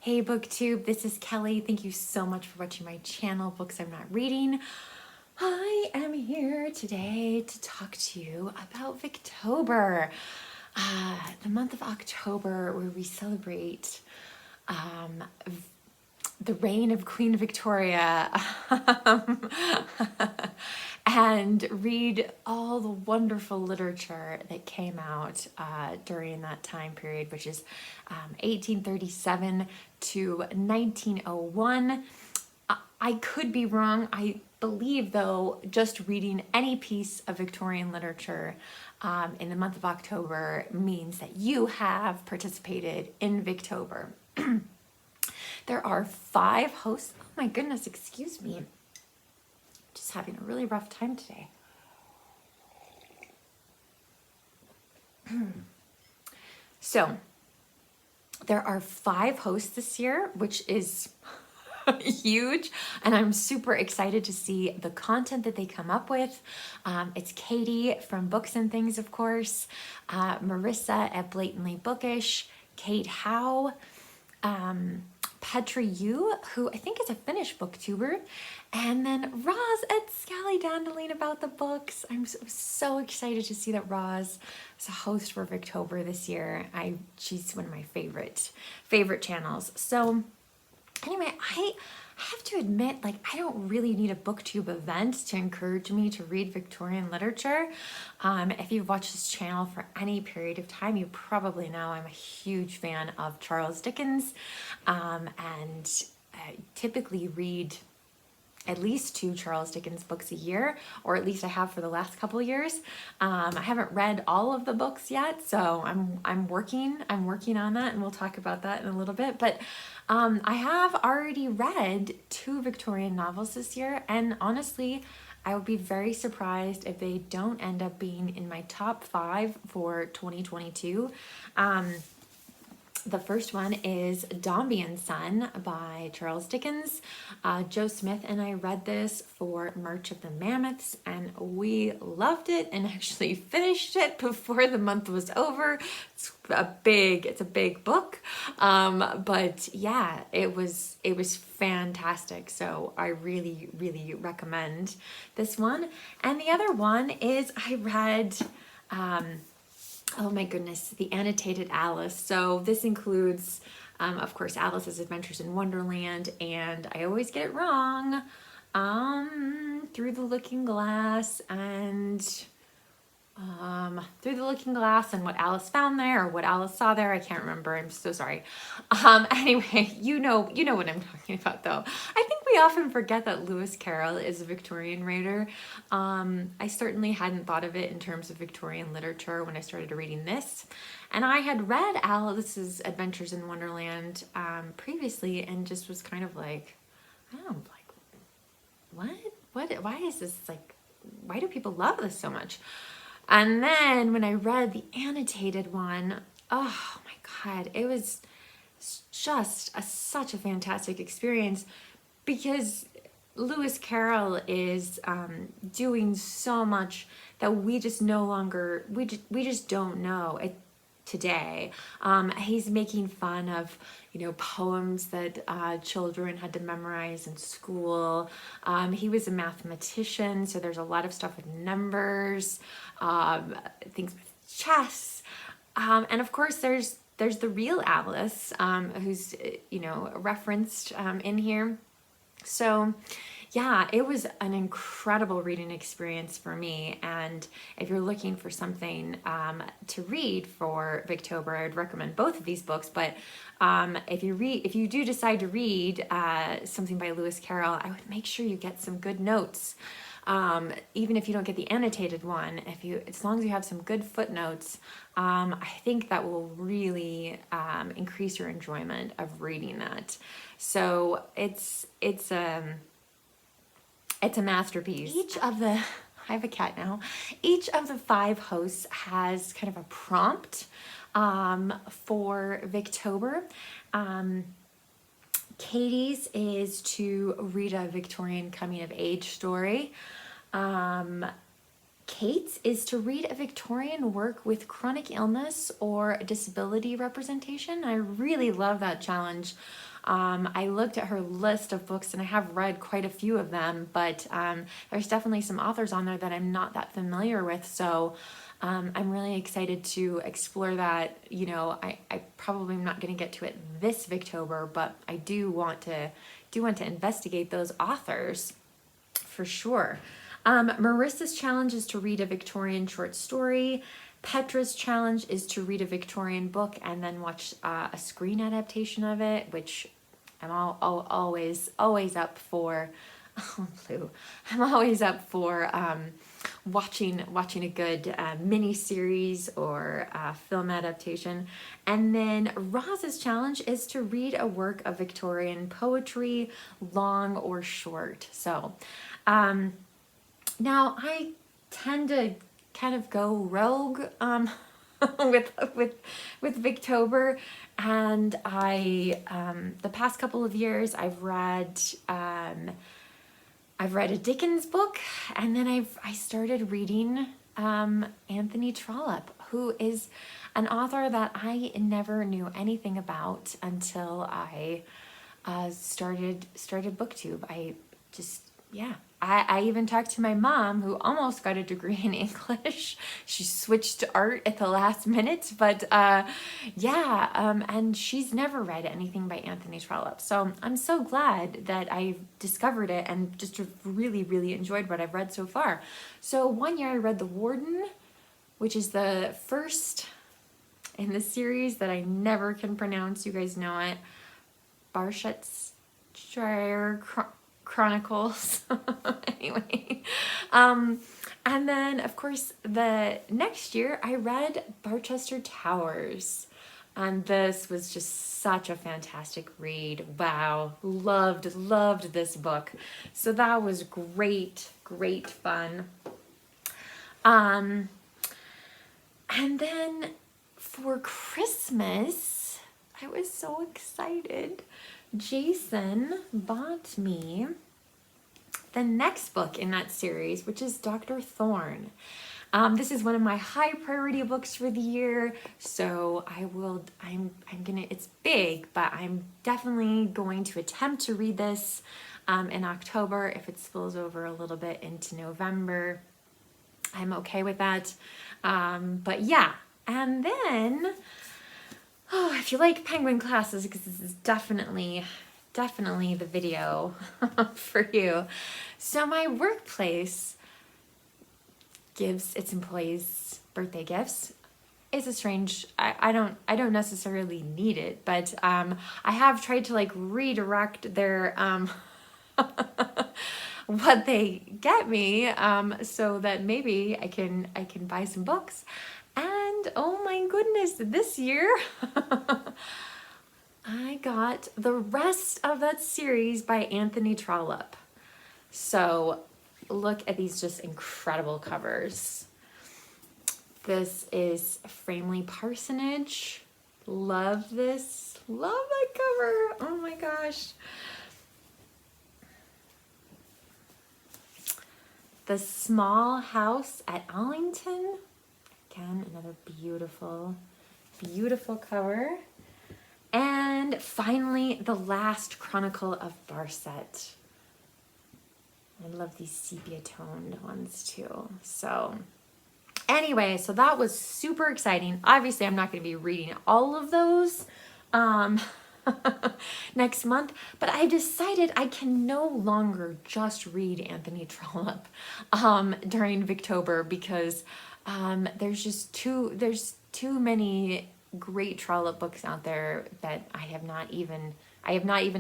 Hey Booktube, this is Kelly. Thank you so much for watching my channel, Books I'm Not Reading. I am here today to talk to you about Victober, the month of October where we celebrate the reign of Queen Victoria and read all the wonderful literature that came out during that time period, which is 1837 to 1901. I could be wrong. I believe, though, just reading any piece of Victorian literature in the month of October means that you have participated in Victober. There are 5 hosts. Oh my goodness, excuse me. Just having a really rough time today. So, there are 5 hosts this year, which is huge, and I'm super excited to see the content that they come up with. It's Katie from Books and Things, of course, Marissa at Blatantly Bookish, Kate Howe, Petra, who I think is a Finnish booktuber, and then Roz at Scally Dandelion About the Books. I'm so excited to see that Roz is a host for Victober this year. She's one of my favorite channels. So anyway, I have to admit, I don't really need a booktube event to encourage me to read Victorian literature. If you've watched this channel for any period of time, you probably know I'm a huge fan of Charles Dickens, and I typically read at least 2 Charles Dickens books a year, or at least I have for the last couple of years. I haven't read all of the books yet, so I'm working on that, and we'll talk about that in a little bit. But I have already read 2 Victorian novels this year, and honestly, I would be very surprised if they don't end up being in my top 5 for 2022. The first one is Dombey and Son by Charles Dickens. Joe Smith and I read this for March of the Mammoths, and we loved it and actually finished it before the month was over. It's a big book, but yeah, it was fantastic. So I really recommend this one. And the other one is I read. Oh my goodness, the annotated Alice. So this includes, of course, Alice's Adventures in Wonderland, and I always get it wrong, Through the Looking Glass and What Alice Found There, or What Alice Saw There. I can't remember. I'm so sorry. Anyway, you know what I'm talking about, though. I think we often forget that Lewis Carroll is a Victorian writer. I certainly hadn't thought of it in terms of Victorian literature when I started reading this. And I had read Alice's Adventures in Wonderland previously, and just was kind of like, I don't know, what, why is this, why do people love this so much? And then when I read the annotated one, oh my God, it was just such a fantastic experience, because Lewis Carroll is doing so much that we just don't know it today. He's making fun of, poems that children had to memorize in school. He was a mathematician, so there's a lot of stuff with numbers, things with chess, and of course there's the real Alice, who's referenced in here. So yeah, it was an incredible reading experience for me. And if you're looking for something to read for Victober, I'd recommend both of these books. But if you do decide to read something by Lewis Carroll, I would make sure you get some good notes. Even if you don't get the annotated one, as long as you have some good footnotes, I think that will really increase your enjoyment of reading that. So it's a masterpiece. I have a cat now. Each of the 5 hosts has kind of a prompt for Victober. Katie's is to read a Victorian coming-of-age story. Kate's is to read a Victorian work with chronic illness or disability representation. I really love that challenge. I looked at her list of books and I have read quite a few of them, but there's definitely some authors on there that I'm not that familiar with. So I'm really excited to explore that. You know, I probably am not going to get to it this Victober, but I do want to investigate those authors for sure. Marissa's challenge is to read a Victorian short story. Petra's challenge is to read a Victorian book and then watch a screen adaptation of it, which I'm always up for. Oh, Lou. I'm always up for watching a good mini series or film adaptation. And then Roz's challenge is to read a work of Victorian poetry, long or short. So now I tend to kind of go rogue with Victober, and I the past couple of years I've read a Dickens book, and then I started reading Anthony Trollope, who is an author that I never knew anything about until I started Booktube. I even talked to my mom, who almost got a degree in English. She switched to art at the last minute, but and she's never read anything by Anthony Trollope. So I'm so glad that I discovered it and just really, really enjoyed what I've read so far. So one year I read The Warden, which is the first in the series that I never can pronounce. You guys know it. Barchester Chronicles. Anyway, and then of course the next year I read Barchester Towers, and this was just such a fantastic read. Wow, loved this book. So that was great fun. And then for Christmas, I was so excited. Jason bought me the next book in that series, which is Dr. Thorne. This is one of my high priority books for the year, so it's big, but I'm definitely going to attempt to read this in October. If it spills over a little bit into November, I'm okay with that. But yeah, and then if you like penguin classes, because this is definitely the video for you. So my workplace gives its employees birthday gifts. It's a strange, I don't necessarily need it, but I have tried to redirect their what they get me, so that maybe I can buy some books. And oh my goodness, this year I got the rest of that series by Anthony Trollope. So look at these just incredible covers. This is Framley Parsonage. Love this. Love that cover. Oh my gosh. The Small House at Allington. Again, another beautiful cover. And finally, The Last Chronicle of Barset. I love these sepia-toned ones too. So anyway, so that was super exciting. Obviously, I'm not going to be reading all of those next month, but I decided I can no longer just read Anthony Trollope during Victober, because there's too many great Trollope books out there that I have not even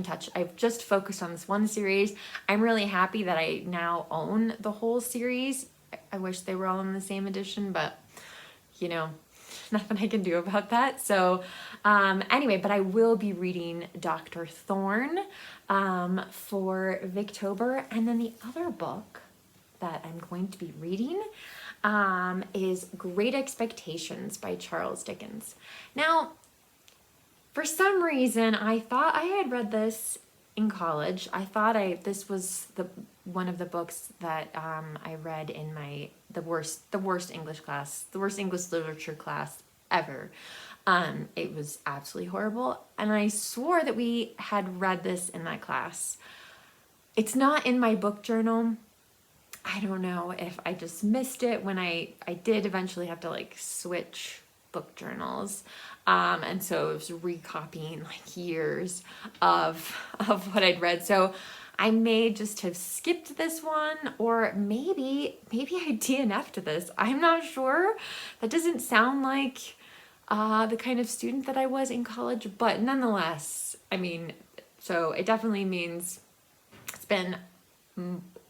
touched. I've just focused on this one series. I'm really happy that I now own the whole series. I wish they were all in the same edition, but nothing I can do about that. So anyway, but I will be reading Dr. Thorne for Victober. And then the other book that I'm going to be reading is Great Expectations by Charles Dickens. Now, for some reason, I thought I had read this in college. I thought this was one of the books that I read in the worst English literature class ever. It was absolutely horrible. And I swore that we had read this in that class. It's not in my book journal. I don't know if I just missed it when I did eventually have to like switch book journals. And so it was recopying like years of what I'd read. So I may just have skipped this one, or maybe I DNF'd this. I'm not sure. That doesn't sound like the kind of student that I was in college, but nonetheless, I mean, so it definitely means it's been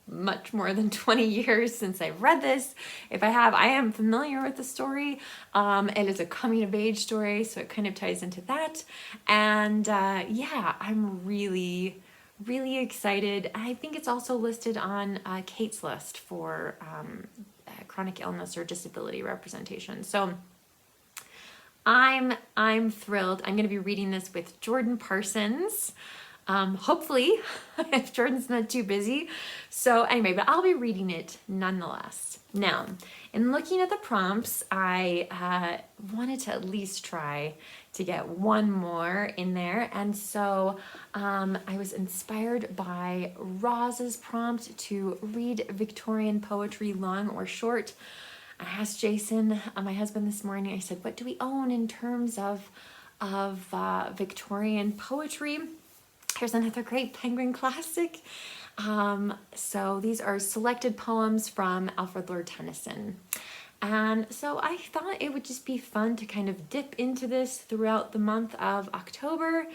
much more than 20 years since I've read this. If I have, I am familiar with the story. It is a coming of age story, so it kind of ties into that. And yeah, I'm really excited. I think it's also listed on Kate's list for chronic illness or disability representation. So I'm thrilled. I'm going to be reading this with Jordan Parsons. Hopefully, if Jordan's not too busy. So anyway, but I'll be reading it nonetheless. Now, in looking at the prompts, I wanted to at least try to get one more in there. And so I was inspired by Roz's prompt to read Victorian poetry, long or short. I asked Jason, my husband, this morning, I said, what do we own in terms of Victorian poetry? Here's another great Penguin classic. So these are selected poems from Alfred Lord Tennyson. And so I thought it would just be fun to kind of dip into this throughout the month of October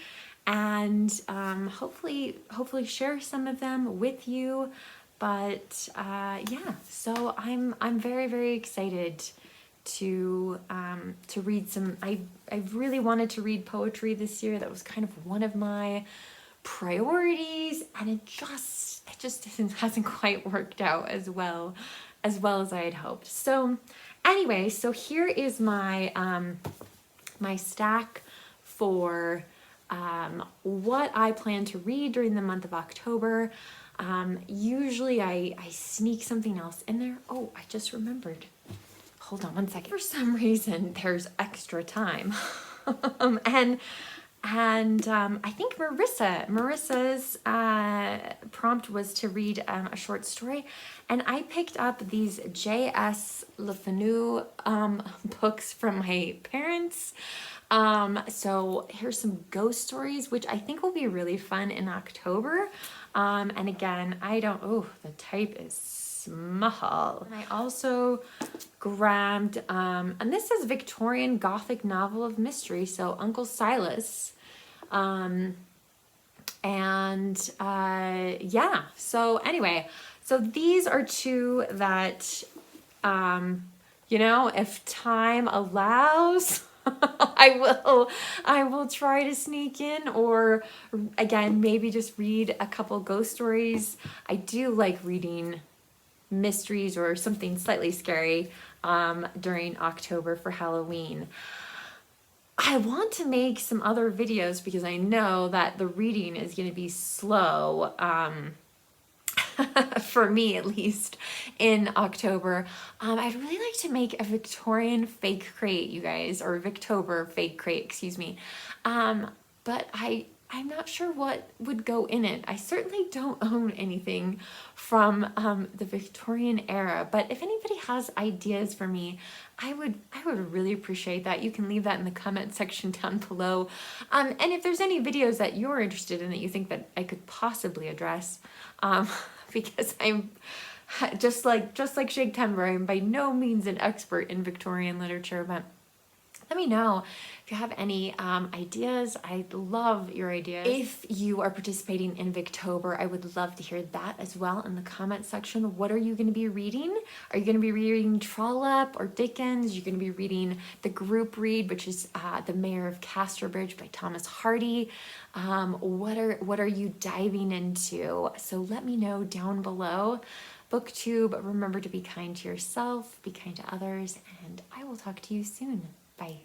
and hopefully share some of them with you. But yeah, so I'm very excited to read some. I've really wanted to read poetry this year. That was kind of one of my priorities, and it just hasn't quite worked out as well as I had hoped. So anyway, so here is my my stack for what I plan to read during the month of October. Usually I sneak something else in there. Oh, I just remembered. Hold on one second. For some reason, there's extra time. And I think Marissa's prompt was to read a short story, and I picked up these J.S. Le Fanu books from my parents. So here's some ghost stories, which I think will be really fun in October. And again, the type is small. And I also grabbed, and this is Victorian Gothic novel of mystery, so Uncle Silas. Yeah, so anyway, so these are two that, if time allows, I will try to sneak in, or again, maybe just read a couple ghost stories. I do like reading mysteries or something slightly scary during October for Halloween. I want to make some other videos because I know that the reading is going to be slow, for me at least, in October. I'd really like to make a Victorian fake crate, you guys, or Victober fake crate, excuse me. But I'm not sure what would go in it. I certainly don't own anything from the Victorian era, but if anybody has ideas for me, I would really appreciate that. You can leave that in the comment section down below. And if there's any videos that you're interested in that you think that I could possibly address, because I'm just like Shake Timber, I'm by no means an expert in Victorian literature, but let me know if you have any ideas. I'd love your ideas. If you are participating in Victober, I would love to hear that as well in the comment section. What are you going to be reading? Are you going to be reading Trollope or Dickens? You're going to be reading the group read, which is The Mayor of Casterbridge by Thomas Hardy. What are you diving into? So let me know down below. Booktube, remember to be kind to yourself, be kind to others, and I will talk to you soon. Bye.